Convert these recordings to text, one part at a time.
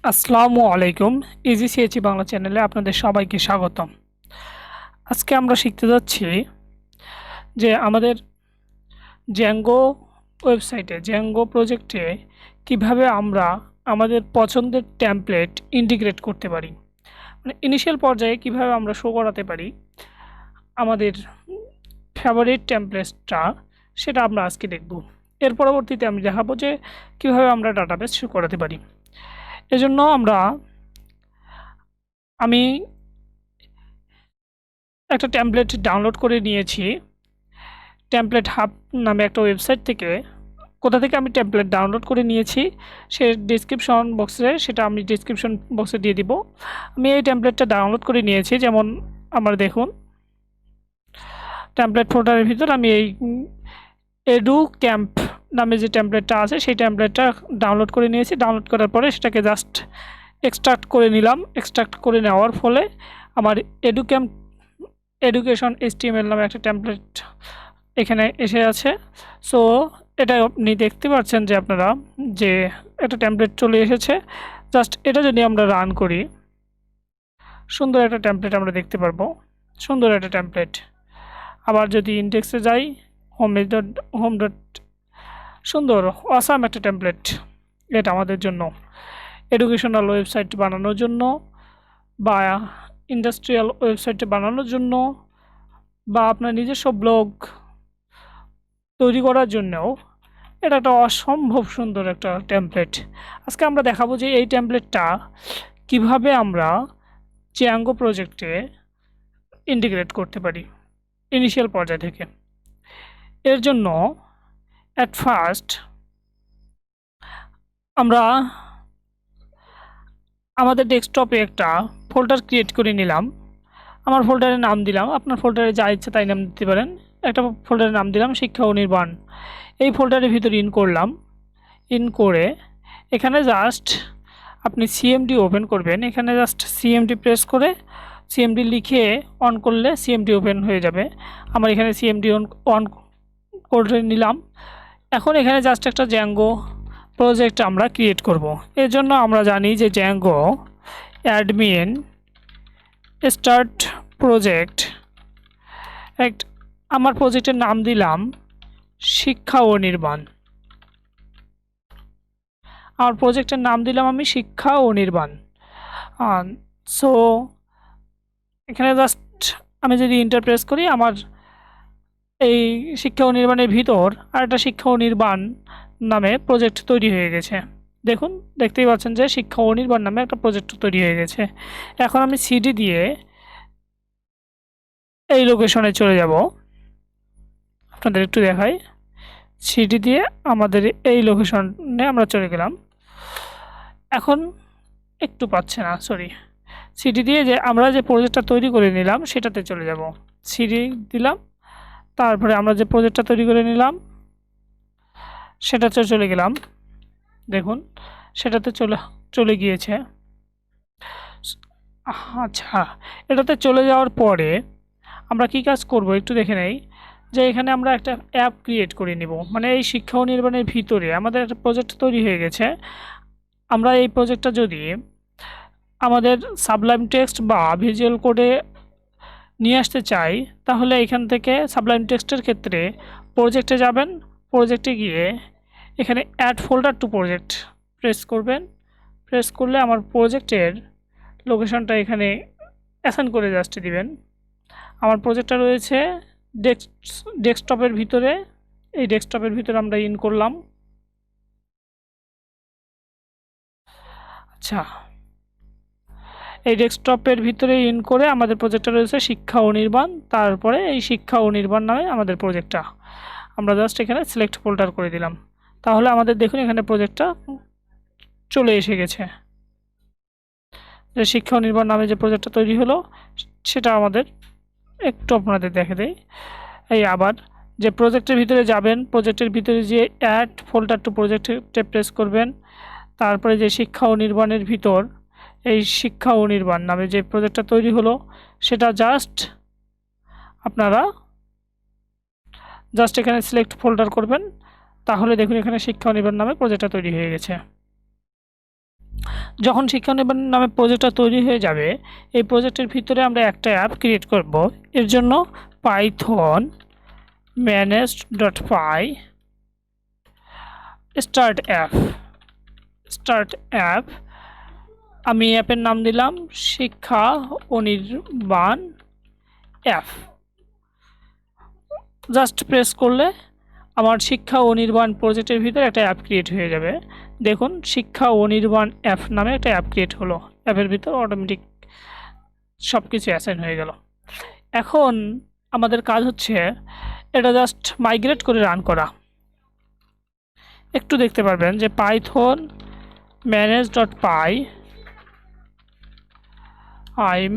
আসসালামু আলাইকুম। ইজি সিএচি বাংলা চ্যানেলে আপনাদের সবাইকে স্বাগতম। আজকে আমরা শিখতে যাচ্ছি যে আমাদের জ্যাঙ্গো ওয়েবসাইটে জ্যাঙ্গো প্রজেক্টে কিভাবে আমরা আমাদের পছন্দের টেমপ্লেট ইন্টিগ্রেট করতে পারি। মানে ইনিশিয়াল পর্যায়ে কিভাবে আমরা শো করাতে পারি আমাদের ফেভারিট টেমপ্লেটটা, সেটা আমরা আজকে দেখব। এর পরবর্তীতে আমি দেখাবো যে কিভাবে আমরা ডাটাবেস শো করাতে পারি। এজন্য আমি একটা টেমপ্লেট ডাউনলোড করে নিয়েছি টেমপ্লেট হাব নামে একটা ওয়েবসাইট থেকে। কোথা থেকে আমি টেমপ্লেট ডাউনলোড করে নিয়েছি সে ডিসক্রিপশন বক্সে, সেটা আমি ডিসক্রিপশন বক্সে দিয়ে দিব। আমি এই টেমপ্লেটটা ডাউনলোড করে নিয়েছি, যেমন আমার দেখুন টেমপ্লেট ফোল্ডারের ভিতর আমি এই এডু ক্যাম্প নামে যে টেমপ্লেটটা আছে সেই টেমপ্লেটটা ডাউনলোড করে নিয়েছি। ডাউনলোড করার পরে সেটাকে জাস্ট এক্সট্রাক্ট করে নিলাম। এক্সট্রাক্ট করে নেওয়ার ফলে আমার এডু ক্যাম্প এডুকেশন HTML নামে একটা টেমপ্লেট এখানে এসে আছে। সো এটা আপনি দেখতে পাচ্ছেন যে আপনারা যে একটা টেমপ্লেট চলে এসেছে। জাস্ট এটা যদি আমরা রান করি, সুন্দর একটা টেমপ্লেট আমরা দেখতে পারবো, সুন্দর একটা টেমপ্লেট। আবার যদি ইন্ডেক্সে যাই, হোম ডট সুন্দর অসাম একটা টেমপ্লেট। এটা আমাদের জন্য এডুকেশনাল ওয়েবসাইট বানানোর জন্য বা ইন্ডাস্ট্রিয়াল ওয়েবসাইট বানানোর জন্য বা আপনার নিজস্ব ব্লগ তৈরি করার জন্যও এটা একটা অসম্ভব সুন্দর একটা টেমপ্লেট। আজকে আমরা দেখাবো যে এই টেমপ্লেটটা কিভাবে আমরা জ্যাঙ্গো প্রজেক্টে ইন্টিগ্রেট করতে পারি ইনিশিয়াল পর্যায় থেকে। এর জন্য অ্যাট ফার্স্ট আমরা আমাদের ডেস্কটপে একটা ফোল্ডার ক্রিয়েট করে নিলাম। আমার ফোল্ডারের নাম দিলাম, আপনার ফোল্ডারে যা ইচ্ছে তাই নাম দিতে পারেন। একটা ফোল্ডারের নাম দিলাম শিক্ষা ও নির্মাণ। এই ফোল্ডারের ভিতরে ইন করলাম। ইন করে এখানে জাস্ট আপনি সিএমডি ওপেন করবেন। এখানে জাস্ট সিএমডি প্রেস করে সিএমডি লিখে অন করলে সিএমডি ওপেন হয়ে যাবে। আমার এখানে সিএমডি অন করে নিলাম। এখন এখানে জাস্ট একটা জ্যাঙ্গো প্রজেক্ট আমরা ক্রিয়েট করব। এর জন্য আমরা জানি যে জ্যাঙ্গো অ্যাডমিন স্টার্ট প্রজেক্ট। আমার প্রজেক্টের নাম দিলাম শিক্ষা ও নির্মাণ। আমার প্রজেক্টের নাম দিলাম আমি শিক্ষা ও নির্মাণ। সো এখানে জাস্ট আমি যদি ইন্টার প্রেস করি, আমার এই শিক্ষা ও নির্মাণের ভিতর আরেকটা শিক্ষা ও নির্মাণ নামে প্রজেক্ট তৈরি হয়ে গেছে। দেখুন, দেখতেই পাচ্ছেন যে শিক্ষা ও নির্মাণ নামে একটা প্রজেক্ট তৈরি হয়ে গেছে। এখন আমি সিডি দিয়ে এই লোকেশনে চলে যাব। আপনাদের একটু দেখাই, সিডি দিয়ে আমাদের এই লোকেশনে আমরা চলে গেলাম। এখন একটু পাচ্ছে না, সরি। সিডি দিয়ে যে আমরা যে প্রজেক্টটা তৈরি করে নিলাম সেটাতে চলে যাব। সিডি দিলাম, তারপরে আমরা যে প্রজেক্টটা তৈরি করে নিলাম সেটাতে চলে গেলাম। দেখুন সেটাতে চলে গিয়েছে। আচ্ছা, এটাতে চলে যাওয়ার পরে আমরা কি কাজ করব একটু দেখে নেই। যে এখানে আমরা একটা অ্যাপ ক্রিয়েট করে নিব, মানে এই শিক্ষা ও নির্মাণের ভিতরে আমাদের একটা প্রজেক্ট তৈরি হয়ে গেছে। আমরা এই প্রজেক্টটা যদি আমাদের সাবলাইম টেক্সট বা ভিজুয়াল কোডে নিয়ে আসতে চাই, তাহলে এখান থেকে সাবলাইম টেক্সটের ক্ষেত্রে প্রজেক্টে যাবেন। প্রজেক্টে গিয়ে এখানে add folder to project press করবেন। প্রেস করলে আমার প্রজেক্টের লোকেশনটা এখানে অ্যাসাইন করে জাস্ট দিবেন। আমার প্রজেক্টটা রয়েছে ডেস্কটপের ভিতরে। এই ডেস্কটপের ভিতরে আমরা ইন করলাম। আচ্ছা, এই ডেস্কটপের ভিতরে ইন করে আমাদের প্রজেক্টটা রয়েছে শিক্ষা ও নির্মাণ। তারপরে এই শিক্ষা ও নির্মাণ নামে আমাদের প্রজেক্টটা আমরা জাস্ট এখানে সিলেক্ট ফোল্ডার করে দিলাম। তাহলে আমাদের দেখুন এখানে প্রজেক্টটা চলে এসে গেছে। যে শিক্ষা ও নির্মাণ নামে যে প্রজেক্টটা তৈরি হলো সেটা আমাদের একটু আপনাদের দেখে দেয়। এই আবার যে প্রজেক্টের ভিতরে যাবেন, প্রজেক্টের ভিতরে যে অ্যাড ফোল্ডার টু প্রজেক্টে প্রেস করবেন। তারপরে যে শিক্ষা ও নির্মাণের ভিতর এই শিক্ষা ও নির্মাণ নামে যে প্রজেক্টটা তৈরি হলো সেটা আপনারা জাস্ট এখানে সিলেক্ট ফোল্ডার করবেন। তাহলে দেখুন এখানে শিক্ষা ও নির্মাণ নামে প্রজেক্টটা তৈরি হয়ে গেছে। যখন শিক্ষানির্বাণ নামে প্রজেক্টটা তৈরি হয়ে যাবে, এই প্রজেক্টের ভিতরে আমরা একটা অ্যাপ ক্রিয়েট করব। এর জন্য পাইথন manage.py স্টার্ট অ্যাপ, আমি অ্যাপের নাম দিলাম শিক্ষা অনির্বাণ অ্যাপ। জাস্ট প্রেস করলে আমার শিক্ষা অনির্বাণ প্রজেক্টের ভিতরে একটা অ্যাপ ক্রিয়েট হয়ে যাবে। দেখুন শিক্ষা অনির্বাণ অ্যাপ নামে একটা অ্যাপ ক্রিয়েট হলো, অ্যাপের ভিতর অটোমেটিক সব কিছু অ্যাসাইন হয়ে গেল। এখন আমাদের কাজ হচ্ছে এটা জাস্ট মাইগ্রেট করে রান করা। একটু দেখতে পারবেন যে পাইথন manage.py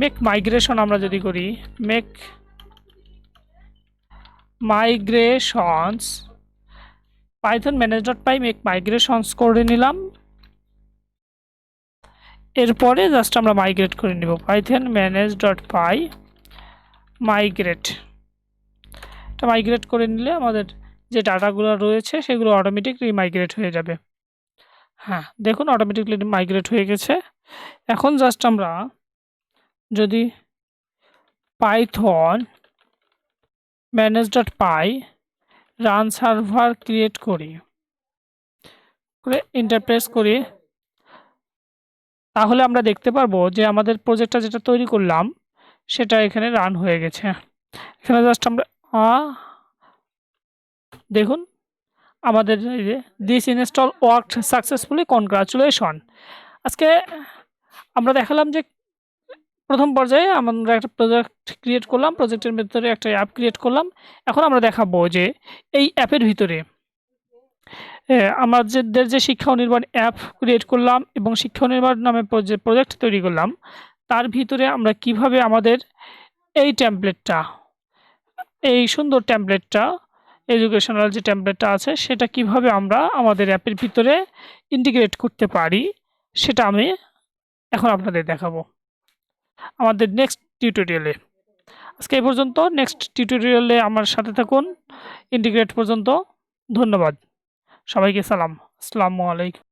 মেক মাইগ্রেশন আমরা যদি করি, মেক মাইগ্রেশনস, পাইথন manage.py মেক মাইগ্রেশনস করে নিলাম। এরপরে জাস্ট আমরা মাইগ্রেট করে নিব, পাইথন manage.py মাইগ্রেট। এটা মাইগ্রেট করে নিলে আমাদের যে ডাটাগুলো রয়েছে সেগুলো অটোমেটিক রিমাইগ্রেট হয়ে যাবে। হ্যাঁ, দেখুন অটোমেটিকলি মাইগ্রেট হয়ে গেছে। এখন জাস্ট আমরা যদি পাইথন manage.py runserver ক্রিয়েট করি, করে ইন্টারপ্রেস করি, তাহলে আমরা দেখতে পারবো যে আমাদের প্রজেক্টটা যেটা তৈরি করলাম সেটা এখানে রান হয়ে গেছে। এখানে জাস্ট আমরা দেখুন আমাদের এই যে this install worked successfully, congratulation. আজকে আমরা দেখালাম যে প্রথম পর্যায়ে আমরা একটা প্রজেক্ট ক্রিয়েট করলাম, প্রজেক্টের ভিতরে একটা অ্যাপ ক্রিয়েট করলাম। এখন আমরা দেখাবো যে এই অ্যাপের ভিতরে আমাদের যে শিক্ষা অনির্বাণ অ্যাপ ক্রিয়েট করলাম এবং শিক্ষা অনির্বাণ নামে যে প্রজেক্ট তৈরি করলাম, তার ভিতরে আমরা কিভাবে আমাদের এই টেমপ্লেটটা, এই সুন্দর টেমপ্লেটটা, এডুকেশনাল যে টেমপ্লেটটা আছে সেটা কিভাবে আমরা আমাদের অ্যাপের ভিতরে ইন্টিগ্রেট করতে পারি, সেটা আমি এখন আপনাদের দেখাবো আমাদের নেক্সট টিউটোরিয়ালে। আজকে এই পর্যন্ত, নেক্সট টিউটোরিয়ালে আমার সাথে থাকুন ইন্টিগ্রেট পর্যন্ত। ধন্যবাদ সবাইকে, আসসালামু আলাইকুম।